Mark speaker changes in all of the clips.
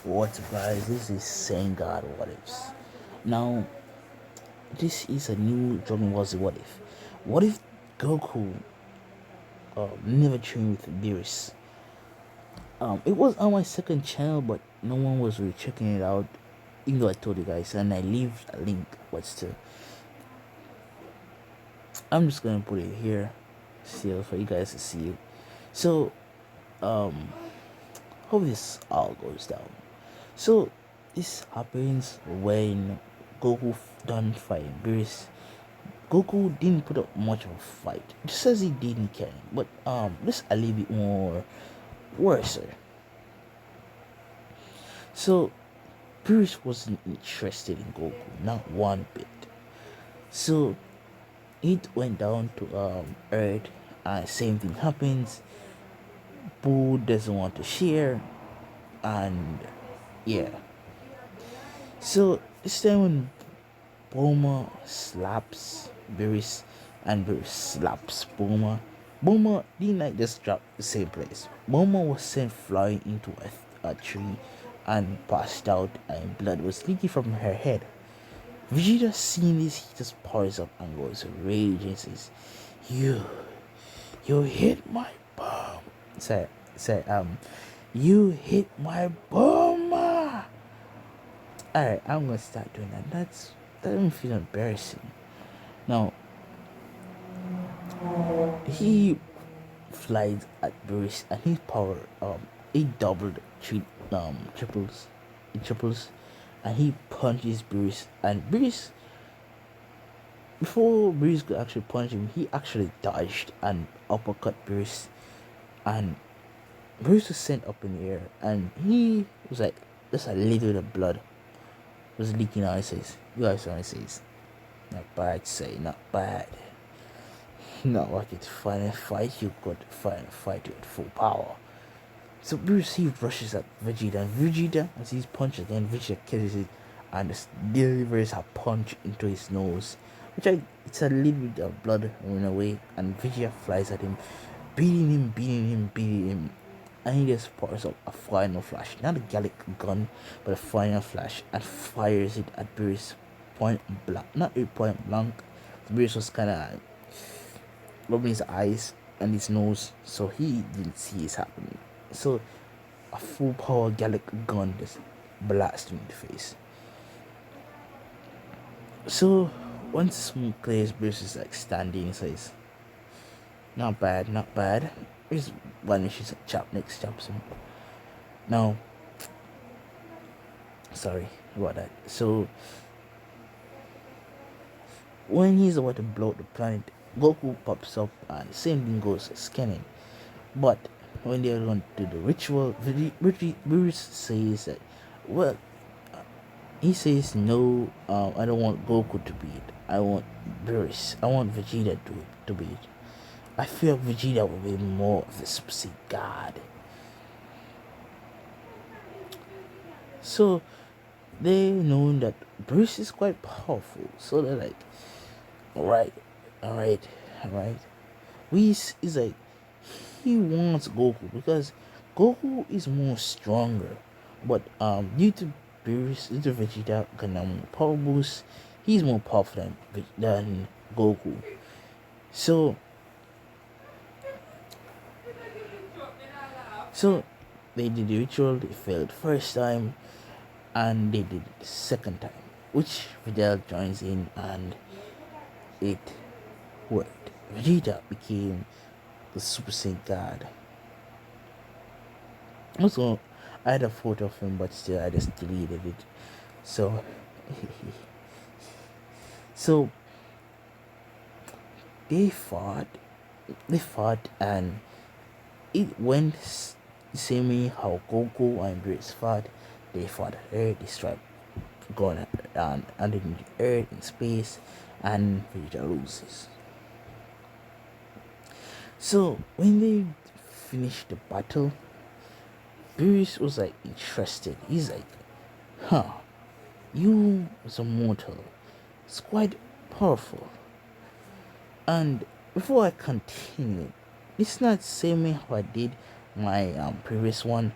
Speaker 1: What's up, guys? This is Saiyan God what ifs. Now, this is a new Dragon Ball Z what if. What if Goku never trained with Beerus? It was on my second channel, but no one was really checking it out. Even though I told you guys, and I leave a link, but still, I'm just gonna put it here, still for you guys to see it. So, um, hope this all goes down. So this happens when Goku done fighting Beerus. Goku didn't put up much of a fight. Just as he did in Ken, but just a little bit more worse. So Beerus wasn't interested in Goku, not one bit. So it went down to Earth, and same thing happens. Boo doesn't want to share, and yeah. So this time when Bulma slaps Beerus and Beerus slaps Bulma. Bulma didn't like just drop the same place. Bulma was sent flying into a tree and passed out, and blood was leaking from her head. Vegeta seeing this, he just powers up and goes rage and says, "You, you hit my bum." Say, you hit my Bulma. Alright, I'm gonna start doing that. That don't feel embarrassing. Now, he flies at Beerus and his power he doubled triples it triples, and he punches Beerus, and Beerus, before Beerus could actually punch him, he actually dodged and uppercut Beerus, and Beerus was sent up in the air, and he was like, just a little bit of blood was leaking out his face. You guys know what he says? Not bad, say, not bad. Not like it's final fight, you got to fight you at full power. So Bruce, he rushes at Vegeta, and Vegeta, as he's punched again, Vegeta catches it and just delivers a punch into his nose, it's a little bit of blood running away, and Vegeta flies at him, beating him, and he just powers up a final flash, not a Gallic gun, but a final flash, and fires it at Bruce point blank, not a point blank. Bruce was kind of rubbing his eyes and his nose, so he didn't see it happening. So a full power Gallic gun just blasted him in the face. So once smoke clears, Bruce is like standing and says, "Not bad, not bad." Here's vanishes next chops him. Now, sorry about that. So when he's about to blow up the planet, Goku pops up and same thing goes scanning. But when they're going to do the ritual, Bruce says that, well, he says, no, I don't want Goku to be it. I want Bruce. I want Vegeta to be it. I feel Vegeta will be more of the Super Saiyan God. So they know that Bruce is quite powerful. So they're like, alright. Whis is like, he wants Goku because Goku is more stronger. But due to Vegeta can power boost, he's more powerful than Goku. So they did the ritual, they failed first time, and they did it second time, which Videl joins in, and it worked. Vegeta became the Super Saiyan God. Also, I had a photo of him, but still, I just deleted it. So, so they fought, and it went the same way how Goku and Beerus fought. They fought at Earth, they started going underneath the Earth in space, and Vegeta loses. So when they finished the battle, Beerus was like interested. He's like, you as a mortal, it's quite powerful. And before I continue, it's not the same way how I did my previous one.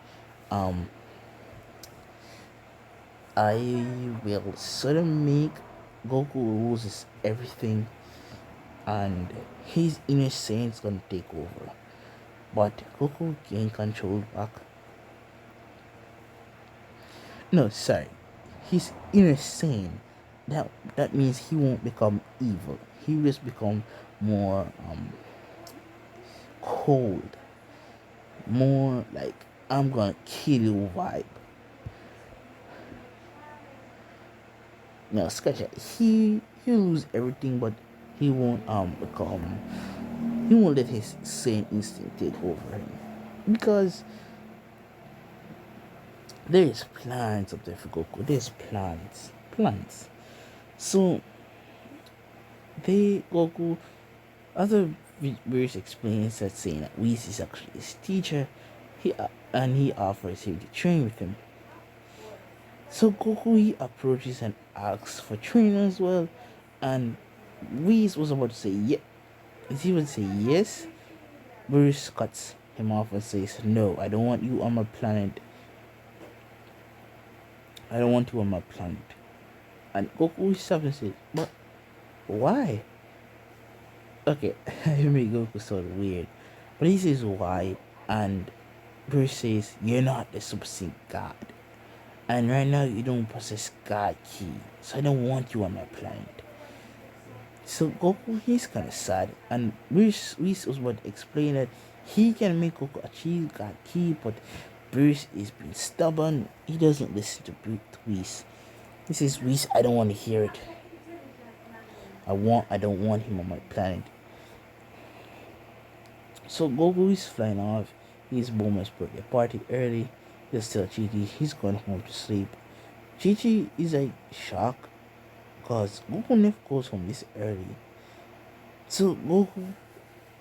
Speaker 1: I will sort of make Goku loses everything and his inner saint's gonna take over. But Goku gain control back. No, sorry. His inner saint. That means he won't become evil. He will just become more cold. More like I'm gonna kill you vibe. No, scratch that. He'll lose everything but he won't become he won't let his sane instinct take over him. Because there's plans up there for Goku. There's plans. Plans. So they Goku other verse explains that saying that Whis is actually his teacher. He offers him to train with him. So Goku he approaches and asks for training as well. And Whis was about to say yeah. He would say yes. Bruce cuts him off and says, "No, I don't want you on my planet. I don't want you on my planet." And Goku stops and says, "But why?" Okay, it made Goku sort of weird. But he says why, and Bruce says, "You're not the Super Saiyan God. And right now you don't possess God Ki. So I don't want you on my planet." So Goku he's kinda sad and Bruce was about to explain that he can make Goku achieve God Ki, but Bruce is being stubborn. He doesn't listen to Whis. He says, "Whis, I don't want to hear it. I don't want him on my planet." So Goku is flying off. His Bulma's birthday party early. He's still Chi-Chi. He's going home to sleep. Chi-Chi is like shocked because Goku never goes home this early. So Goku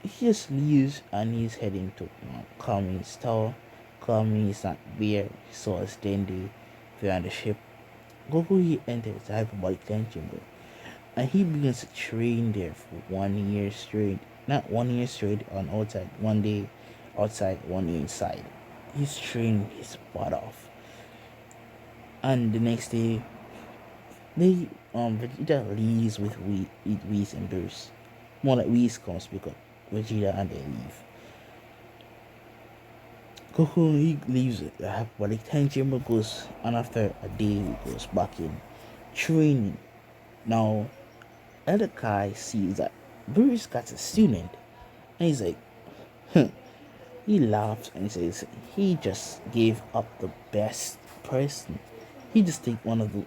Speaker 1: he just leaves and he's heading to Kami's tower. Kami is not there. He saw us Dende there on the ship. Goku he enters the hyperbolic time chamber and he begins to train there for 1 year straight. Not 1 year straight on outside, 1 day outside, 1 year inside. He's training his butt off. And the next day, they Vegeta leaves with Whis and Bruce. More like Whis comes pick up Vegeta and they leave. Goku he leaves the hyperbolic time chamber goes and after a day he goes back in training. Now Elder Kai sees that Bruce got a student and he's like, huh. He laughs and says he just gave up the best person. He just take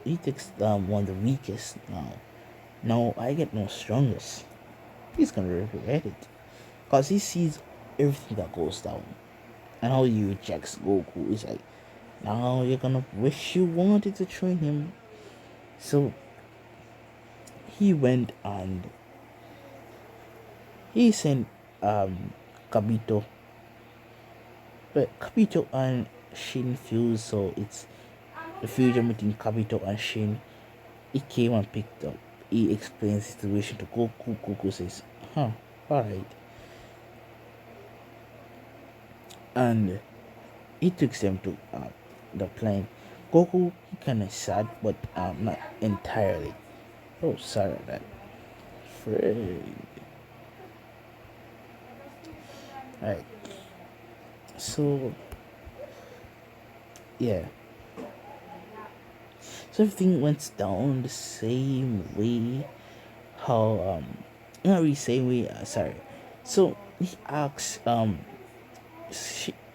Speaker 1: he takes one of the weakest now. Now I get no strongest. He's gonna regret it. Cause he sees everything that goes down. And how he rejects Goku. It's like now you're gonna wish you wanted to train him. So he went and he sent Kabito. But Kabito and Shin fuse, so it's the future between Kabito and Shin. He came and picked up. He explains the situation to Goku. Goku says, huh, alright. And he takes them to the plane. Goku, he kinda sad, but not entirely. Oh, sorry that. Frig. Alright. So yeah. So everything went down the same way. How not really same way. Sorry. So he asks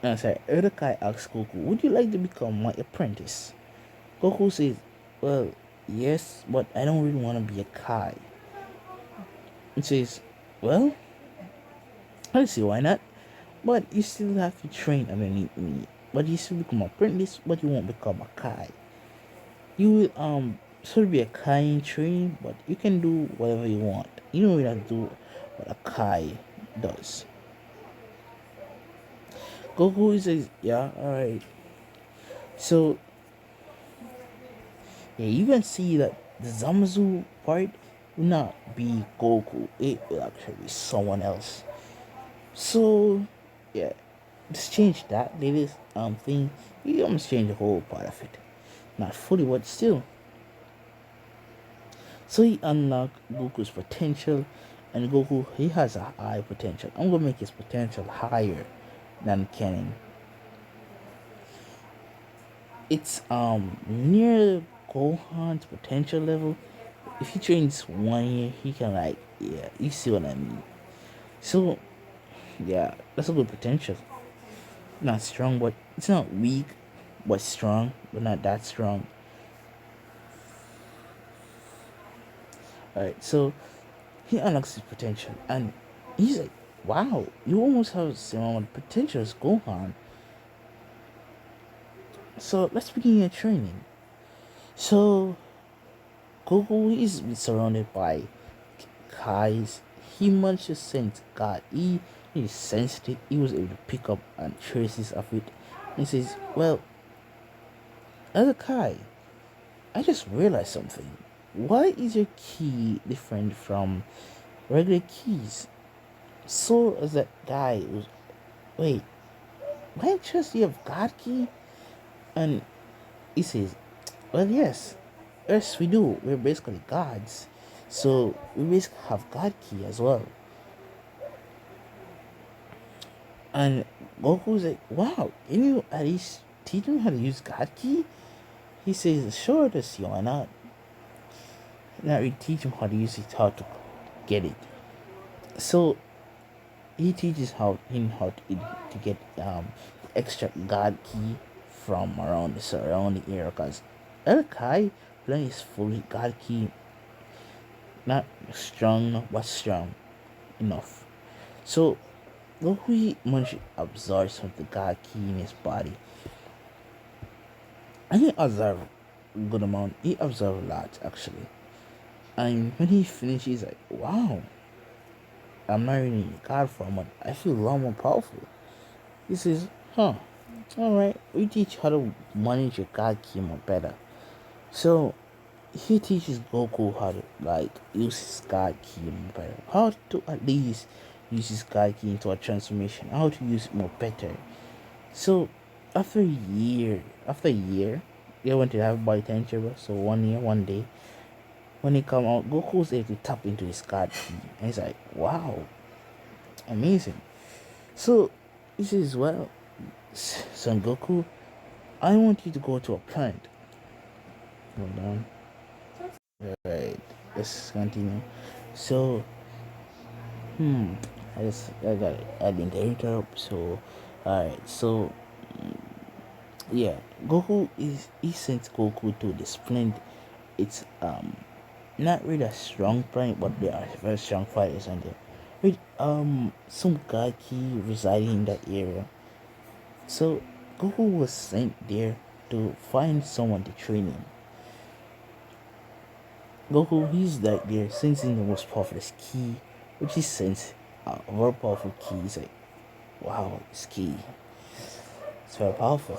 Speaker 1: Urukai asks Goku, "Would you like to become my apprentice?" Goku says, "Well, yes, but I don't really want to be a Kai." He says, "Well, I see why not. But you still have to train underneath me. But you still become an apprentice, but you won't become a Kai. You will sort of be a Kai in training, but you can do whatever you want. You don't really have to do what a Kai does." Goku says, "Yeah, alright." So yeah, you can see that the Zamasu part will not be Goku. It will actually be someone else. So yeah, just change that latest thing. You almost change the whole part of it. not fully, but still. So he unlocked Goku's potential, and Goku he has a high potential. I'm gonna make his potential higher than Kennen. It's near Gohan's potential level. If he trains 1 year, he can like yeah, you see what I mean. So yeah, that's a good potential. Not strong, but it's not weak, but strong, but not that strong. Alright, so he unlocks his potential, and he's like, "Wow, you almost have the same amount of potential as Gohan." So let's begin your training. So Goku is surrounded by Kai's. He managed to sense God. He sensed it. He was able to pick up and traces of it. He says, "Well, as a Kai, I just realized something. Why is your key different from regular keys?" So as that guy was, wait, why just you have God key? And he says, "Well, yes, we do. We're basically gods, so we basically have God key as well." And Goku's like, "Wow, can you at least teach me how to use God key?" He says, "Sure, to see why not." Now we teach him how to use it, how to get it. So he teaches how to get extra God key from around the surrounding area, because El Kai playing is fully God key, not strong but strong enough. So Goku managed to absorb some of the God key in his body, and he absorbed a good amount. He absorbed a lot actually. And when he finishes, he's like, "Wow, I'm not really in God form, but I feel a lot more powerful." He says, "Huh, alright, we teach how to manage your God key more better." So he teaches Goku how to like use his God key more better. How to at least use his God key into a transformation. How to use it more better. So after a year, they went to have body temperature. So 1 year, 1 day. When he come out, Goku was able to tap into his God key. And he's like, "Wow, amazing." So he says, "Well, Son Goku, I want you to go to a planet." Hold on. Alright, let's continue. So, hmm, I got it. I didn't interrupt. So, alright. So, yeah, Goku is he sent Goku to this planet. It's not really a strong planet, but there are very strong fighters on there. With some Gaki residing in that area. So Goku was sent there to find someone to train him. Goku, he's like there sensing the most powerful key, which he sends a very powerful key. He's like, "Wow, this key, it's very powerful."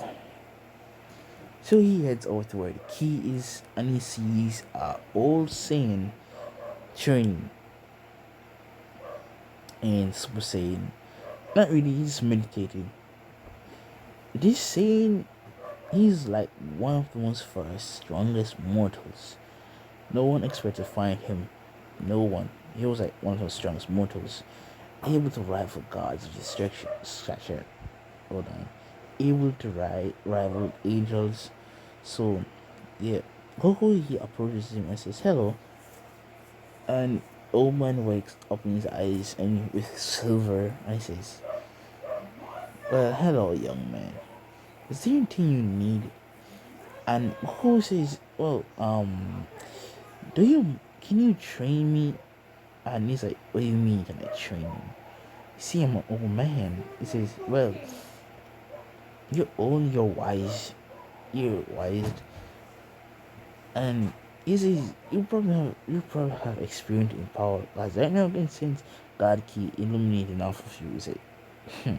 Speaker 1: So he heads over to where the key is, and he sees old Saiyan training and Super Saiyan. Not really, he's meditating. This Saiyan, he's like one of the most first, strongest mortals. No one expected to find him. No one. He was like one of the strongest mortals, able to rival gods with his stature. Hold on. Able to rival angels. So, yeah. Goku, he approaches him and says, "Hello." And old man wakes up in his eyes and with silver and he says, "Well, hello, young man. Is there anything you need?" And Goku says, "Well, can you train me?" And he's like, "What do you mean can I train you?" See, I'm an old man. He says, "Well, you're old, you're wise, and he says you probably have experience in power. Because right now, can sense God key illuminating off of you." He said, "Hmm,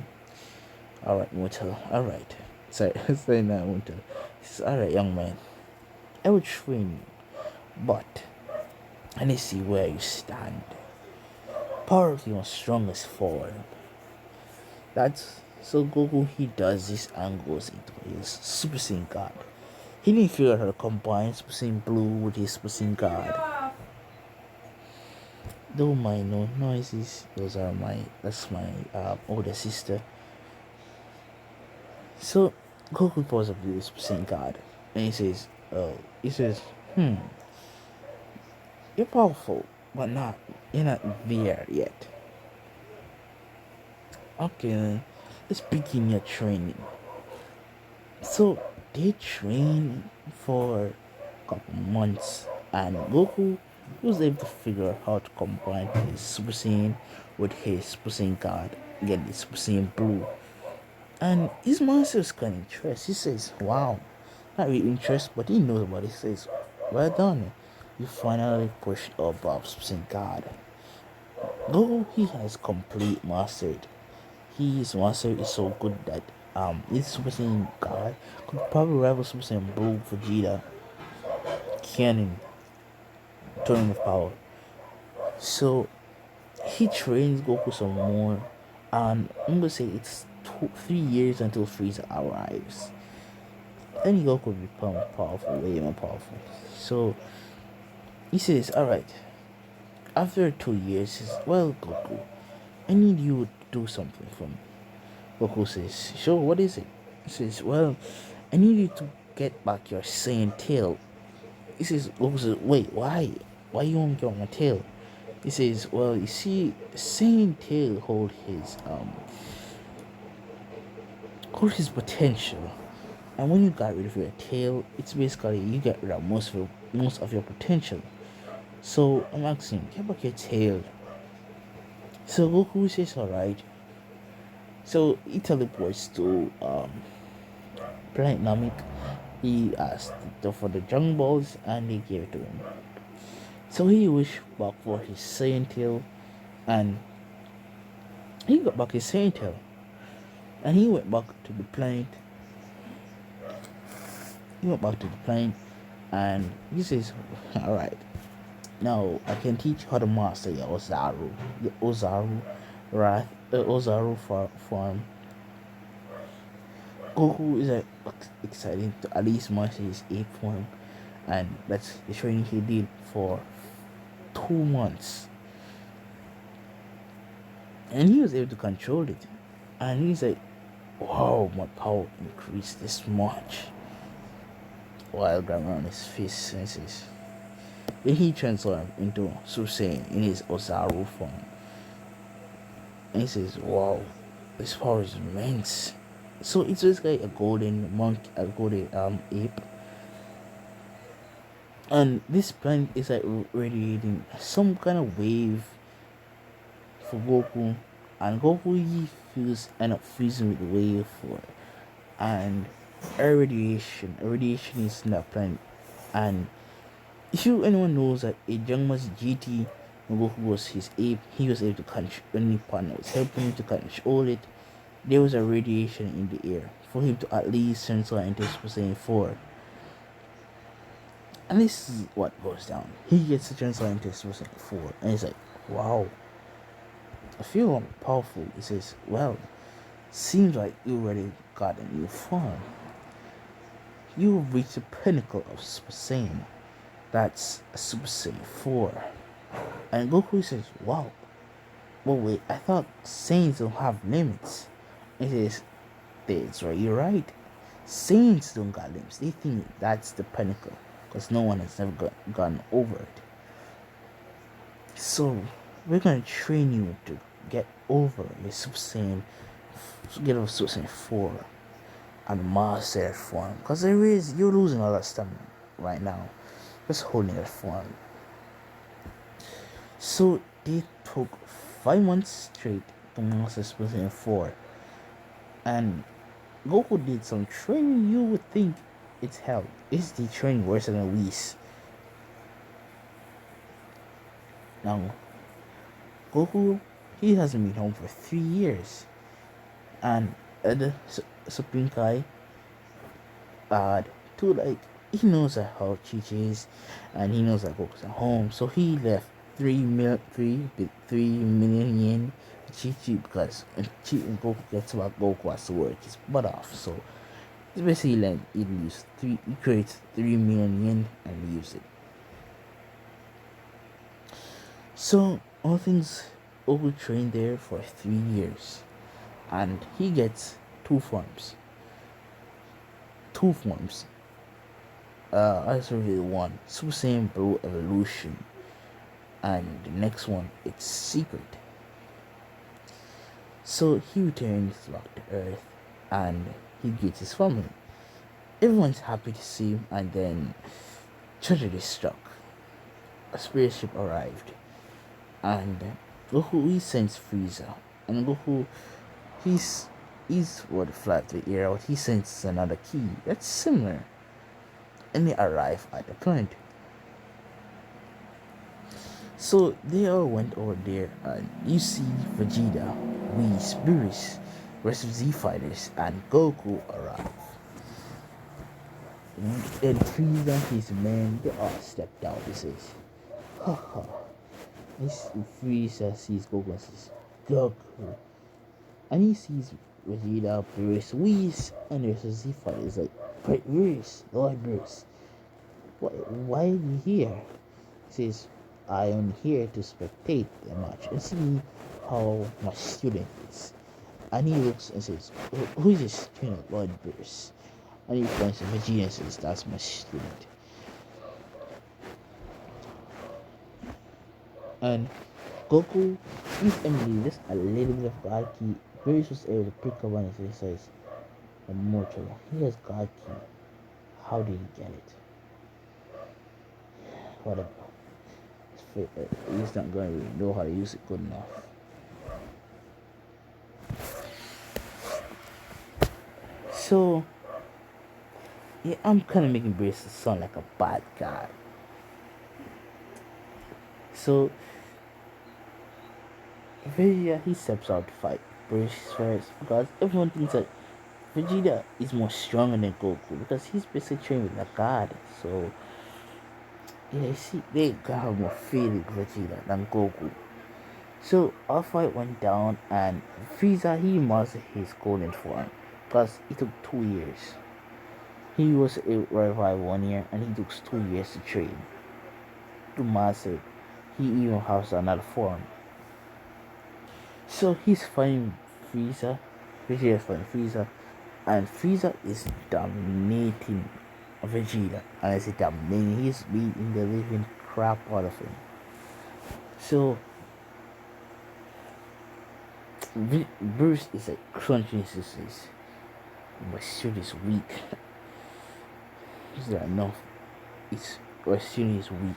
Speaker 1: all right, mortal, all right." Sorry, sorry, not mortal. He says, "All right, young man, I will train you, but I need to see where you stand. Power of your strongest form." That's so Goku he does this and goes into his Super Saiyan God. He didn't figure out how to combine Super Saiyan Blue with his Super Saiyan God. Don't mind no noises. That's my older sister. So Goku pulls up to Super Saiyan God, and he says, hmm, you're powerful, but you're not there yet. Okay, then, let's begin your training. So they train for a couple months, and Goku was able to figure out how to combine his Super Saiyan with his Super Saiyan God, get the Super Saiyan Blue. And his master is kind of interested. He says, wow, not really interested, but he knows about it. He says, well done. You finally pushed above Super Saiyan God. Goku, he has complete mastered. His master is so good that this Super Saiyan God could probably rival Super Saiyan Blue Vegeta Cannon turning of power. So he trains Goku some more, and I'm gonna say it's 3 years until Frieza arrives. Then Goku will become powerful, way more powerful. So he says, alright, after 2 years, he says, well, Goku, I need you to do something for me. Goku says, sure, what is it? He says, well, I need you to get back your Saiyan tail. He says, Goku says, wait, why? Why you want to get my tail? He says, well, you see, Saiyan tail hold his potential. And when you got rid of your tail, it's basically you get rid of most of your potential. So I'm asking, get back your tail. So Goku says, alright. So he teleports to Planet Namek. He asked for the Jung Balls and they gave it to him. So he wished back for his Saiyan tail, and he got back his Saiyan tail. And he went back to the planet. And he says, alright, now I can teach you how to master your Ozaru form. Goku is excited to at least master his 8th form, and that's the training he did for 2 months. And he was able to control it. And he's like, wow, my power increased this much. While grabbing on his fist senses. Then he transformed into Super Saiyan in his Ozaru form. And he says, wow, this power is immense. So it's basically a golden ape. And this planet is like radiating some kind of wave for Goku. And Goku, he feels end up freezing with the wave for it. And irradiation is in that planet. And if anyone knows that a Jangma's GT, when Goku was his ape, he was able to control any partner was helping him to control it. There was a radiation in the air for him to at least transfer into Super Saiyan 4. And this is what goes down. He gets to transfer into Super Saiyan 4, and he's like, wow, I feel powerful. He says, well, seems like you already got a new form. You have reached the pinnacle of Super Saiyan. That's a Super Saiyan 4. And Goku says, wow. Well, wait, I thought Saiyans don't have limits. He says, that's right, you're right. Saiyans don't got limits. They think that's the pinnacle, because no one has ever gone over it. So, we're going to train you to get over your Super Saiyan, get over Super Saiyan 4 and master that form. Because you're losing all that stamina right now. Just holding that form. So they took 5 months straight to master Super Saiyan 4. And Goku did some training you would think it's hell. Is the training worse than a whis? Now, Goku, he hasn't been home for 3 years. And the Supreme Kai to like, he knows that how Chi is, and he knows that Goku's at home, so he left 3 million yen to Chi because when Chi and Goku gets back, Goku has to work his butt off. So It's basically like he creates 3 million yen and leaves it. So all things Goku trained there for 3 years, and he gets two forms. Two forms. I just reveal one Super Saiyan Blue Evolution, and the next one it's Secret. So he returns back to Earth, and he greets his family. Everyone's happy to see him, and then tragedy struck. A spaceship arrived, and Goku he sends Frieza, and Goku he's what flies the air out. He sends another key that's similar, and they arrive at the planet. So they all went over there, and you see Vegeta, Whis, Beerus, rest of Z fighters, and Goku arrive. Then Frieza, his men, they all stepped out. He says, haha. This Frieza sees Goku and says, Goku. And he sees Vegeta, Beerus, Whis, and there's a Z fighter. He's like, but Beerus, Lord Beerus, why are you here? He says, I am here to spectate the match and see how my student is. And he looks and says, who is this student, Lord Beerus? And he points to Vegeta and says, that's my student. And Goku, he's Emily, just a little bit of God Key. Beerus was able to pick up on it and says, immortal. He has God Key. How did he get it? Whatever. He's not going to really know how to use it good enough. So, yeah, I'm kind of making Beerus sound like a bad guy. So, Vegeta, he steps out to fight Beerus first because everyone thinks that Vegeta is more stronger than Goku because he's basically trained with a god. So, yeah, see, they got have more faith in Vegeta than Goku. So, our fight went down, and Frieza, he mastered his golden form because it took 2 years. He was a revive 1 year, and he took 2 years to train to master it. He even has another form. So he's fighting Frieza. Vegeta is fighting Frieza, and Frieza is dominating Vegeta. And I say dominating, he's beating the living crap out of him. So Bruce is like crunching his face. My suit is weak. Is that enough? My suit is weak.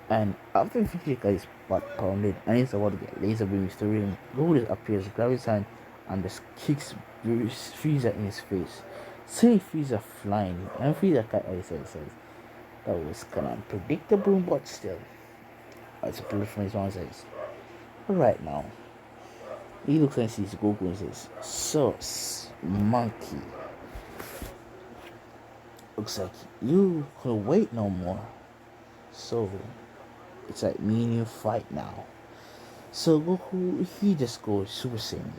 Speaker 1: And after Vegeta got his butt pounded and he's about to get laser beams through him, Goku just appears, grabs his hand, and just kicks Frieza in his face, sending Frieza flying. And Frieza cut out says, that was kind of unpredictable, but still. As a bullet from his mouth says, alright now. He looks and sees Goku and says, sus, monkey. Looks like you could wait no more. So, it's like me and you fight now. So Goku, he just goes Super Saiyan.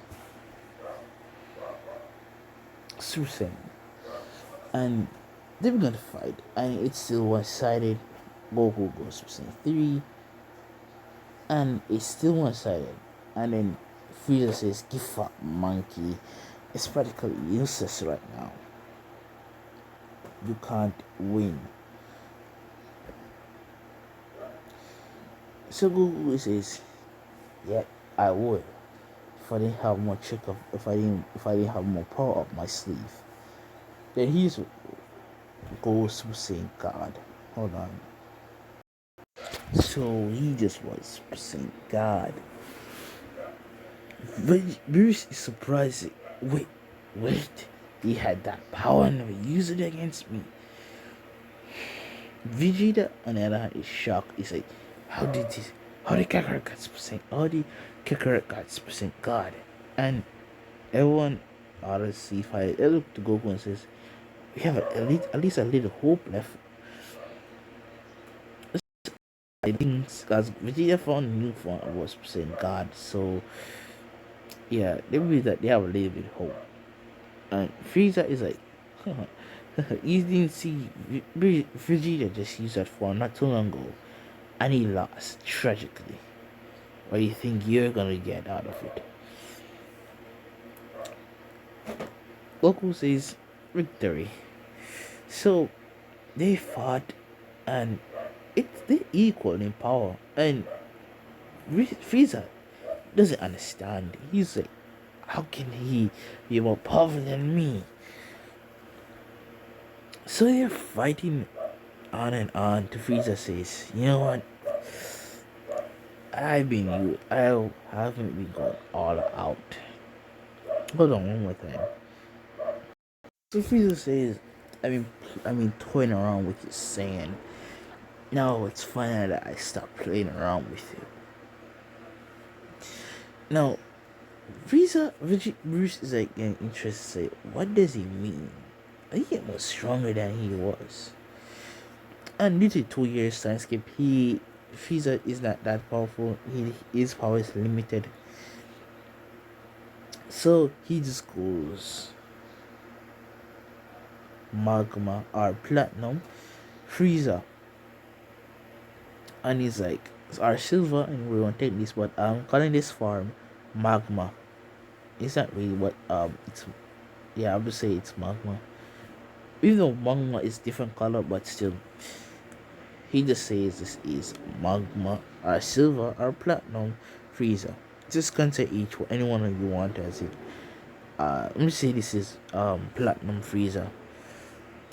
Speaker 1: Super Saiyan. And they begin to fight. And it's still one-sided. Goku goes Super Saiyan 3. And it's still one-sided. And then Frieza says, give up, monkey. It's practically useless right now. You can't win. So Goku says, yeah, I would. If I didn't have more if I didn't have more power up my sleeve. Then he's goes Super Saiyan God. Hold on. So he just was Super Saiyan God. Beerus is surprised. Wait. He had that power and never used it against me. Vegeta, on the other hand, is shocked. He's like, how did Kakarot got Super Saiyan God? And everyone out of C5, they look to Goku and says, we have at least a little hope left. I think because Vegeta found a new form was Super Saiyan God, so yeah, they believe that they have a little bit of hope. And Frieza is like, you didn't see Vegeta just used that form not too long ago, and he lost tragically. What do you think you're gonna get out of it? Goku says victory. So they fought, and they're equal in power. And Frieza doesn't understand. He's like, how can he be more powerful than me? So they're fighting on and on. To Frieza says, you know what? I haven't been going all out. Hold on one more time. So Frieza says, toying around with you, saying, no, it's funny that I stopped playing around with you. Now, Bruce is like getting interested. What does he mean? He get more stronger than he was. And due to 2 years time skip, Frieza is not that powerful. His power is limited. So he just goes magma or platinum, Frieza, and he's like, our silver, and we won't take this, but I'm calling this form magma. Is that really what it's, yeah, I would say it's magma. Even though magma is different color, but still, he just says this is magma or silver or platinum Frieza. Just consider any one of you want as it. Let me say this is platinum Frieza.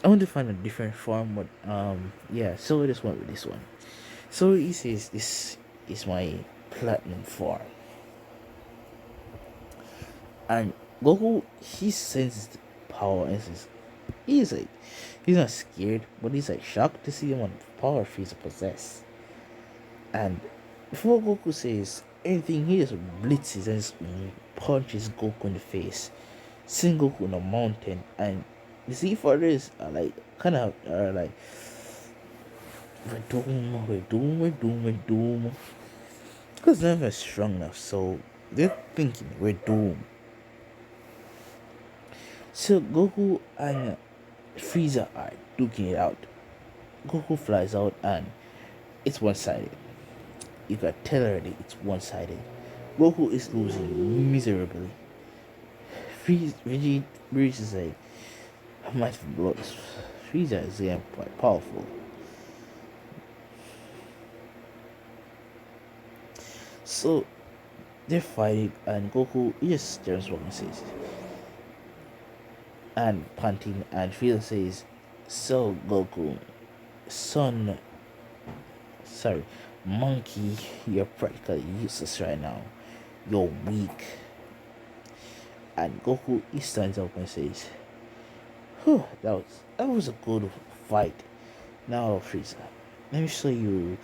Speaker 1: I want to find a different form, but yeah, so I just went with this one. So he says this is my platinum form. And Goku, he senses the power and says, he's like, he's not scared, but he's like shocked to see how much power Frieza possess. And before Goku says anything, he just blitzes and just punches Goku in the face, send Goku in a mountain. And the Z Fathers are like, kind of are like, we're doomed. Because none of us strong enough, so they're thinking we're doomed. So Goku and Frieza are duking it out. Goku flies out and it's one-sided. You can tell already it's one-sided. Goku is losing miserably. Frieza is like, I might have blood. Frieza is getting quite powerful. So they're fighting and Goku just turns what he says. And panting, and Frieza says, so Goku, son, sorry, monkey, you're practically useless right now. You're weak. And Goku, he stands up and says, that was a good fight. Now Frieza, let me show you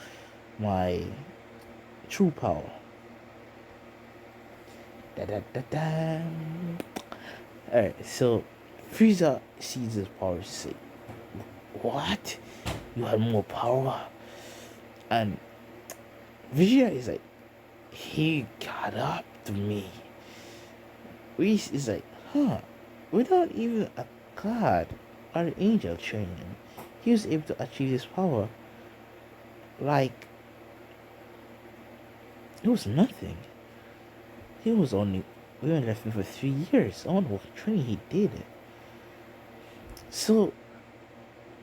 Speaker 1: my true power. Da da da da. Alright, so Frieza sees his power and say, what? You have more power? And Vegeta is like, he got up to me. Whis is like, without even a god or an angel training, he was able to achieve this power. Like, it was nothing. We only left him for 3 years. I wonder what training he did. So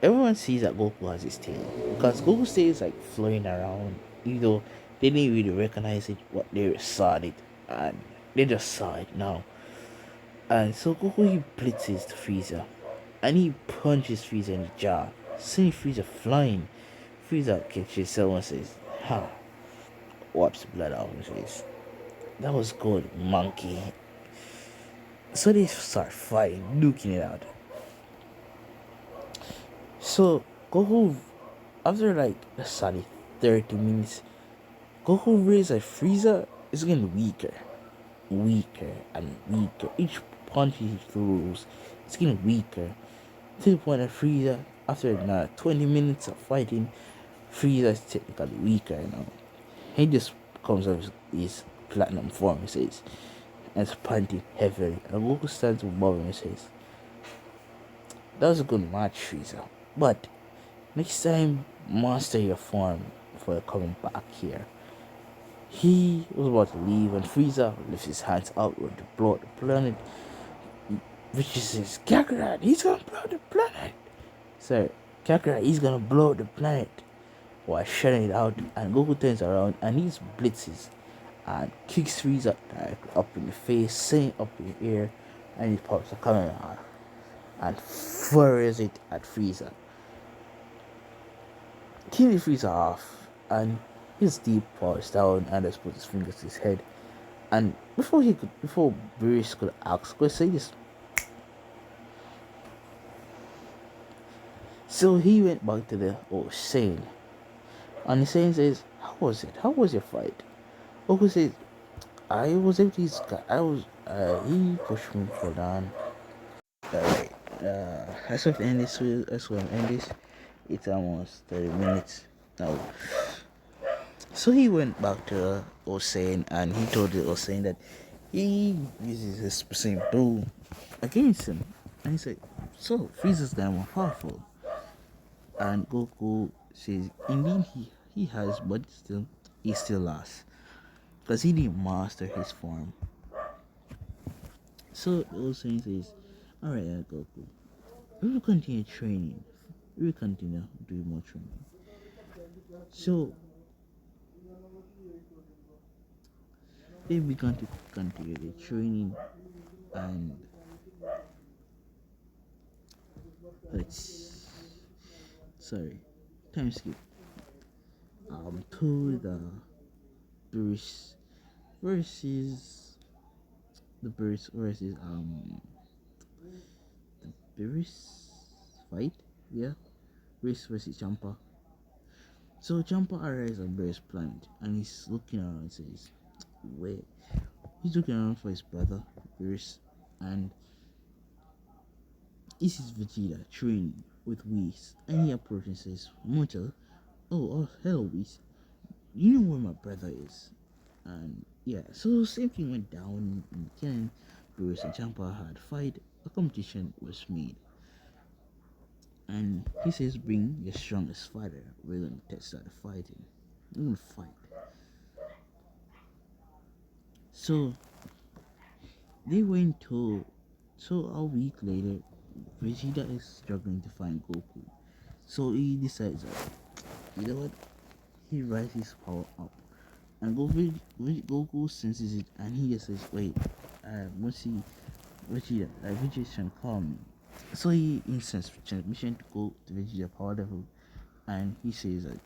Speaker 1: everyone sees that Goku has his tail because Goku stays like flying around, even though they didn't really recognize it, but they saw it and they just saw it now. And so Goku, he blitzes to Frieza and he punches Frieza in the jaw, sending Frieza flying. Frieza catches himself and says, wipes the blood out of his face. That was good, monkey. So they start fighting, duking it out. So Goku, after like a solid 30 minutes, Goku realizes Frieza is getting weaker and weaker. Each punch he throws, it's getting weaker. To the point that Frieza, after 20 minutes of fighting, Frieza is technically weaker now. He just comes out of his platinum form, he says, and is panting heavily. And Goku stands above him and says, that was a good match, Frieza. But next time, master your form before coming back here. He was about to leave when Frieza lifts his hands outward to blow up the planet, which says, Kakarot, he's gonna blow the planet. So, Kakarot, he's gonna blow the planet while shutting it out. And Goku turns around and he blitzes and kicks Frieza up in the face, saying up in the air, and he pops a camera and fires it at Frieza, killing Frieza off. And his deep paws down and just put his fingers to his head. And before Bruce could ask, could say this. So he went back to the old Saiyan, and the Saiyan says, "How was it? How was your fight?" Goku says, "I was able to. He pushed me for down. Alright. I sort of end this. That's where I end this. It's almost 30 minutes now." So he went back to Osain and he told the Osain that he uses his same blue against him. And he said, "So Frieza's guy more powerful." And Goku says, "Indeed he has, but still he still lost. Because he didn't master his form." So Osain says, "Alright, Goku, we will continue training. We will continue doing more training." So they began to continue the training, and let's sorry, time skip. To the Bruce versus the Bruce versus the Bruce fight, yeah, Bruce versus Champa. So Champa arrives on Bruce's planet and he's looking around and says, "Wait." He's looking around for his brother Bruce, and he sees Vegeta training with Whis, and he approaches and says, "Moto, oh, hello Whis. You know where my brother is?" And yeah, so same thing went down in Ken. Bruce and Champa had fight. A competition was made, and he says, "Bring your strongest fighter. We're gonna start fighting. We're gonna fight." So they went to. So a week later, Vegeta is struggling to find Goku. So he decides that, you know what? He rises his power up. And Goku senses it and he just says, "Wait, once he Vegeta is trying to call me." So he insents transmission to go to Vegeta power level, and he says like,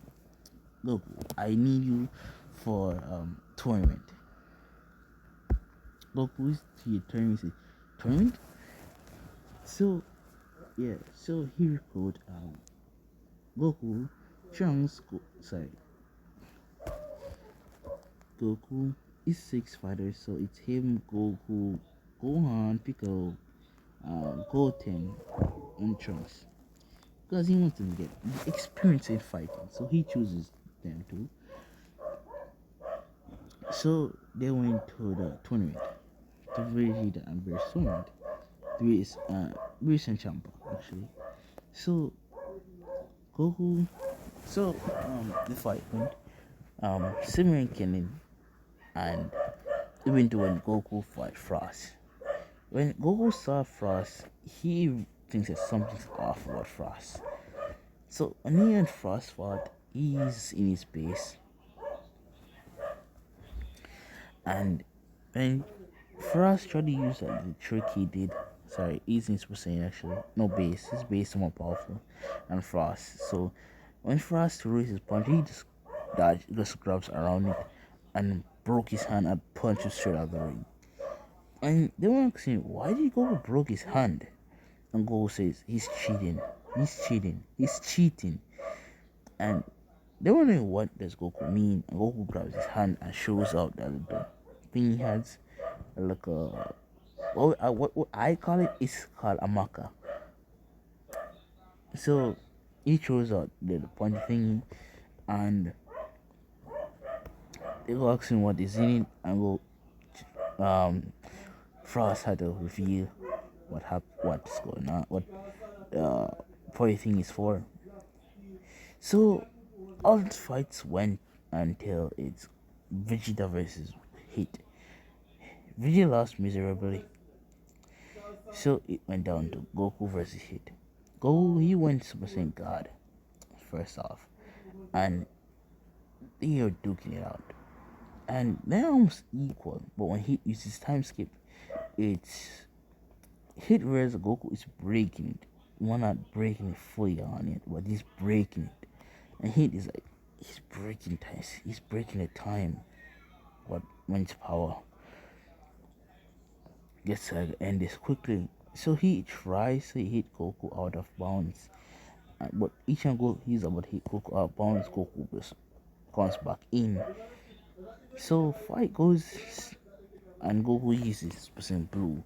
Speaker 1: "Goku, I need you for tournament." Goku is to tournament. Tournament? So yeah, so he recruit Goku, Trunks, Goku is six fighters, so it's him, Goku, Gohan, Piccolo, Goten, and Trunks. Because he wants to get experience in fighting, so he chooses them too. So they went to the tournament, to Vegeta and Beerus tournament. Beerus and Champa actually. So Goku, the fight went. Simeon Kenin and even to when Goku fought Frost. When Goku saw Frost, he thinks that something's off about Frost. So when he and Frost fought, he's in his base, and when Frost tried to use the trick he did, sorry, he's in Super Saiyan actually, no base, his base is more powerful than Frost. So when Frost released his punch, he just grabs around it and broke his hand and punched him straight out of the ring. And they were asking, why did Goku broke his hand? And Goku says, he's cheating. And they were wondering what does Goku mean. And Goku grabs his hand and shows out that the thing he has, like a, what I call it is called a maka. So he shows out the pointy thing, and they go asking what is in it, and Frost had to reveal what's going on, what uh, thing is for. So all the fights went until it's Vegeta versus Hit. Vegeta lost miserably, so it went down to Goku versus Hit. Goku he went Super Saiyan God first off, and they are duking it out, and they're almost equal. But when Hit uses time skip, it's Hit whereas Goku is breaking it. Well, not breaking it fully on it, but he's breaking it, and Hit is like he's breaking time. He's breaking the time. What when its power gets to end this quickly. So he tries to hit Goku out of bounds. But each time he's about to hit Goku out of bounds, Goku just comes back in. So fight goes and Goku uses percent blue.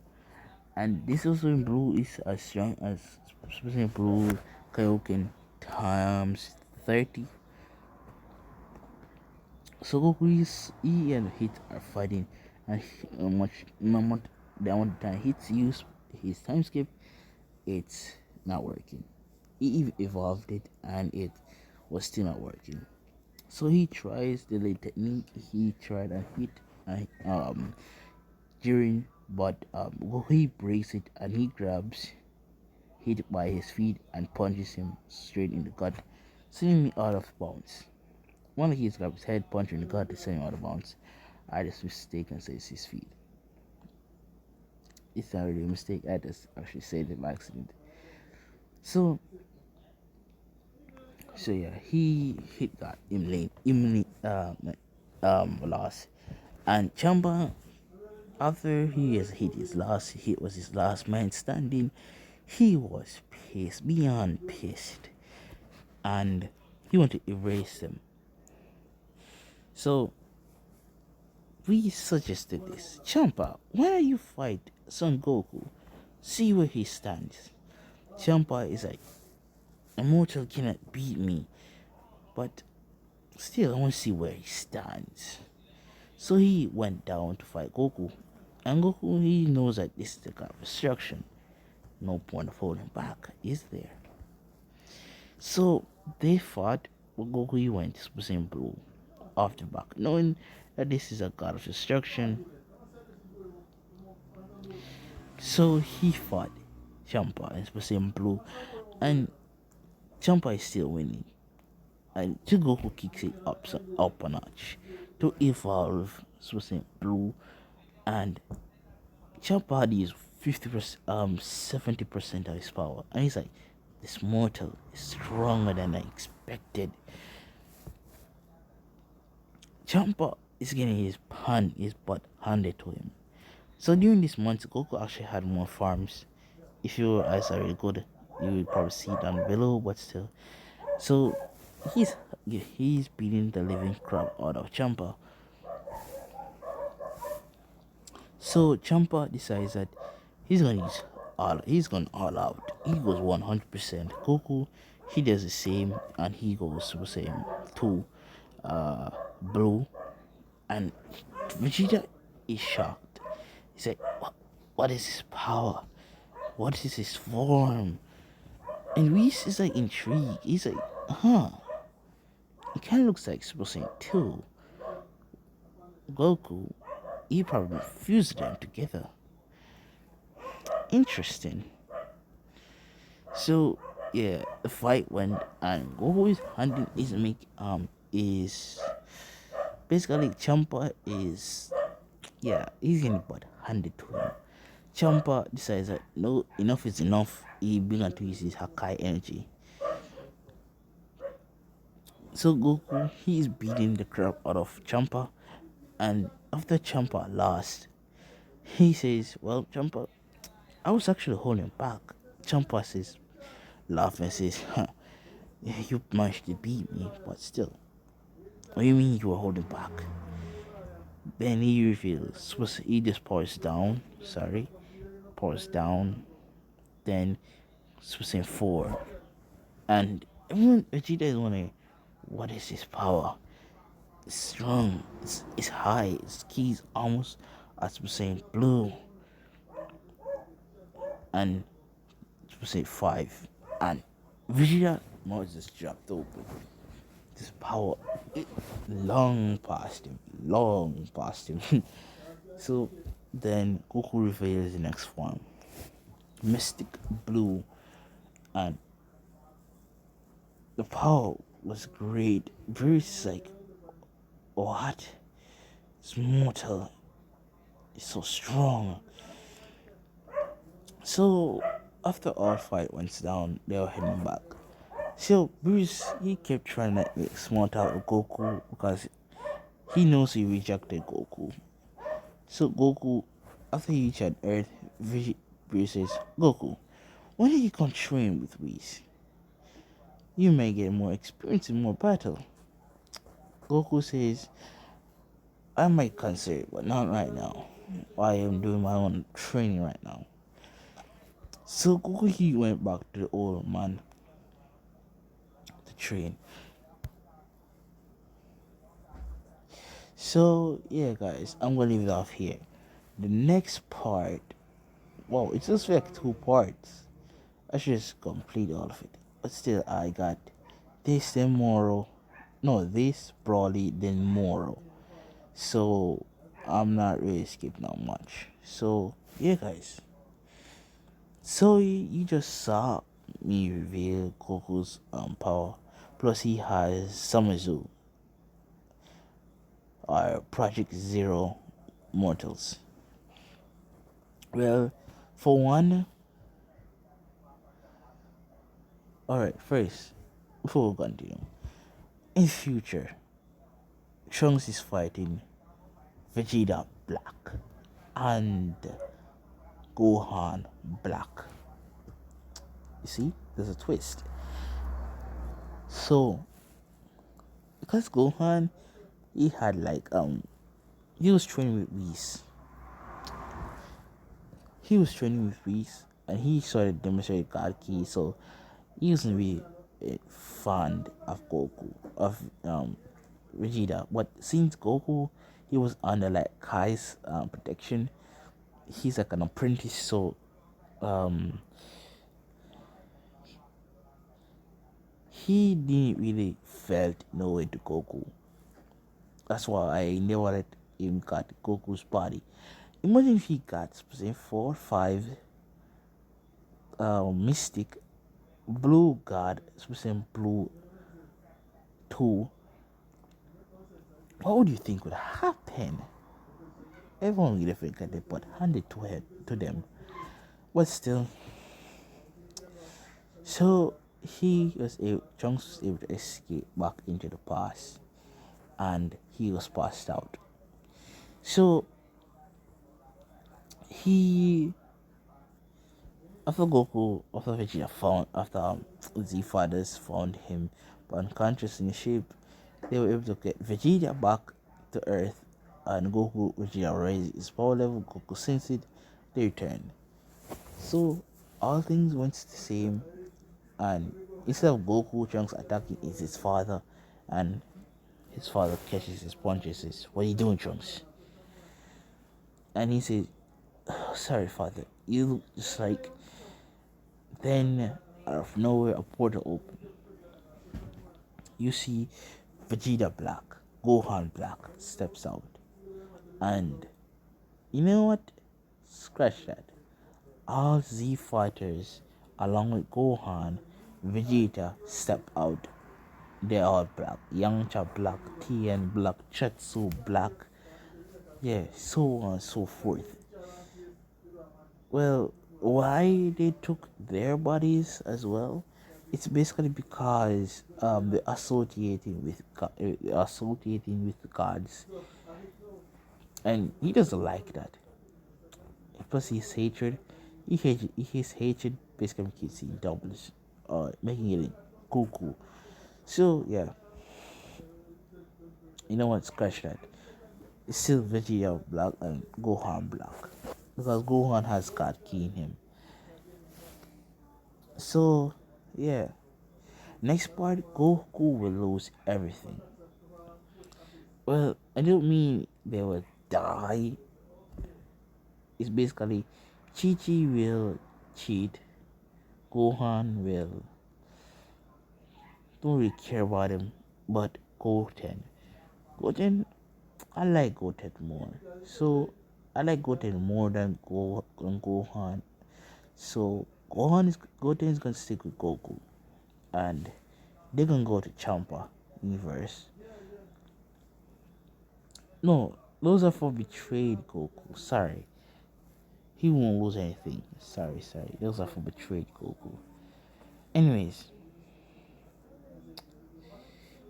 Speaker 1: And this also in blue is as strong as percent blue Kaioken times 30. So Goku is he and Hit are fighting and the amount of time Hits use his time skip, it's not working. He evolved it and it was still not working. So he tries the late technique. He tried and hit during, but he breaks it and he grabs hit by his feet and punches him straight in the gut, sending me out of bounds. One of his grabs his head, punch in the gut to send him out of bounds. I just mistake and say it's his feet. It's not really a mistake. I just actually said it by accident. So So yeah, he hit that loss, and Champa after he has hit his last hit was his last man standing. He was pissed, beyond pissed, and he wanted to erase them. So we suggested this, Champa, why don't you fight Son Goku? See where he stands. Champa is like, Immortal cannot beat me, but still, I want to see where he stands. So he went down to fight Goku. And Goku, he knows that this is the kind of destruction. No point of holding back, is there? So they fought, but Goku he went Super Saiyan Blue off the back, knowing that this is a god of destruction. So he fought Champa in Super Saiyan Blue, and Champa is still winning. And Goku kicks it up a notch to evolve Super Saiyan Blue, and Champa is 50%, 70% of his power, and he's like, this mortal is stronger than I expected. Champa is getting his butt handed to him. So during this month, Goku actually had more farms. If your eyes are really good, you will probably see it down below, but still. So he's beating the living crap out of Champa. So Champa decides that he's going all out. He goes 100%. Goku, he does the same, and he goes Super Saiyan 2, blue, and Vegeta is shocked. He's like, what is his power? What is his form? And Whis is like intrigued. He's like, it kind of looks like Super Saiyan 2. Goku, he probably fused them together. Interesting. So yeah, the fight went, and Goku is handing is basically Champa is he's getting butt handed to him. Champa decides that no, enough is enough. He began to use his Hakai energy. So Goku he's beating the crap out of Champa, and after Champa lost, he says, "Well, Champa, I was actually holding back." Champa says, laughing, says, yeah, you managed to beat me, but still. What do you mean you were holding back? Then he reveals, he just pours down, then Super Saiyan 4. And everyone, Vegeta is wondering, what is his power? It's strong, it's high, its keys almost as Super Saiyan Blue. And Super Saiyan 5, and Vegeta mouth just dropped open. This power, it long past him. So then Goku reveals the next form, Mystic Blue, and the power was great. Bruce is like, what? It's mortal. It's so strong. So after all fight went down, they were heading back. So Bruce, he kept trying to make small talk with Goku because he knows he rejected Goku. So Goku, after he reached Earth, Bruce says, Goku, why don't you come train with Whis? You may get more experience in more battle. Goku says, I might consider it, but not right now. I am doing my own training right now. So Goku, he went back to the old man to train. So yeah, guys, I'm gonna leave it off here. The next part, well, it's just like two parts. I should just complete all of it, but still, I got this then moral. No, this Broly then moral. So I'm not really skipping out much. So yeah, guys. So you just saw me reveal Goku's power. Plus he has Samazu or Project Zero Mortals. Well, for one, alright, first, before we continue, in future, Trunks is fighting Vegeta Black and Gohan Black. You see, there's a twist. So, because Gohan, he had like he was training with Whis. He was training with Whis, and he started demonstrating God Ki. So he wasn't really fond of Goku, of Vegeta. But since Goku, he was under like Kai's protection. He's like an apprentice, so um he didn't really felt no way to Goku. That's why I never let him cut Goku's body. Imagine if he got say 4 or 5 Mystic Blue God, say Blue 2. What would you think would happen? Everyone would definitely get it, but hand it to them. But still, so Trunks was able to escape back into the past, and he was passed out. So he after Vegeta found after Z fathers found him unconscious in the ship, they were able to get Vegeta back to Earth, and Vegeta raised his power level. Goku sensed it, they returned. So all things went the same, and instead of Goku, Trunks attacking is his father, and his father catches his punches. Says, "What are you doing, Trunks?" And he says, oh, "Sorry, father. You look just like." Then, out of nowhere, a portal opens. You see Vegeta Black, Gohan Black steps out. And you know what? Scratch that. All Z fighters, along with Gohan, Vegeta, step out. They're all black. Yamcha Black, Tien Black, Chetsu Black. Yeah, so on and so forth. Well, why they took their bodies as well? It's basically because they're associating with the gods, and he doesn't like that. Plus, his hatred basically makes it doubles, making it Goku. So yeah, you know what? Scratch that. It's still Vegeta Black and Gohan Black because Gohan has God Ki in him. So yeah, next part, Goku will lose everything. Well, I don't mean they will die. It's basically Chi Chi will cheat, Gohan will don't really care about him, but Goten, I like Goten more. So I like Goten more than Gohan. So Goten is gonna stick with Goku, and they're gonna go to Champa universe. No, those are for betrayed Goku. Sorry, he won't lose anything. Sorry. Those are for betrayed Goku. Anyways,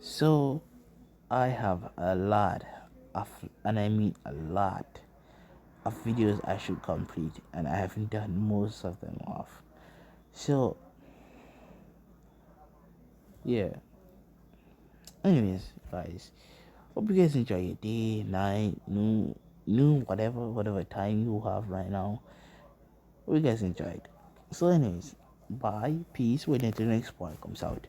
Speaker 1: so I have a lot of, and I mean a lot of videos I should complete, and I haven't done most of them off. So yeah. Anyways, guys, hope you guys enjoy your day, night, noon, whatever time you have right now. Hope you guys enjoyed. So, anyways, bye, peace. Wait until the next part comes out.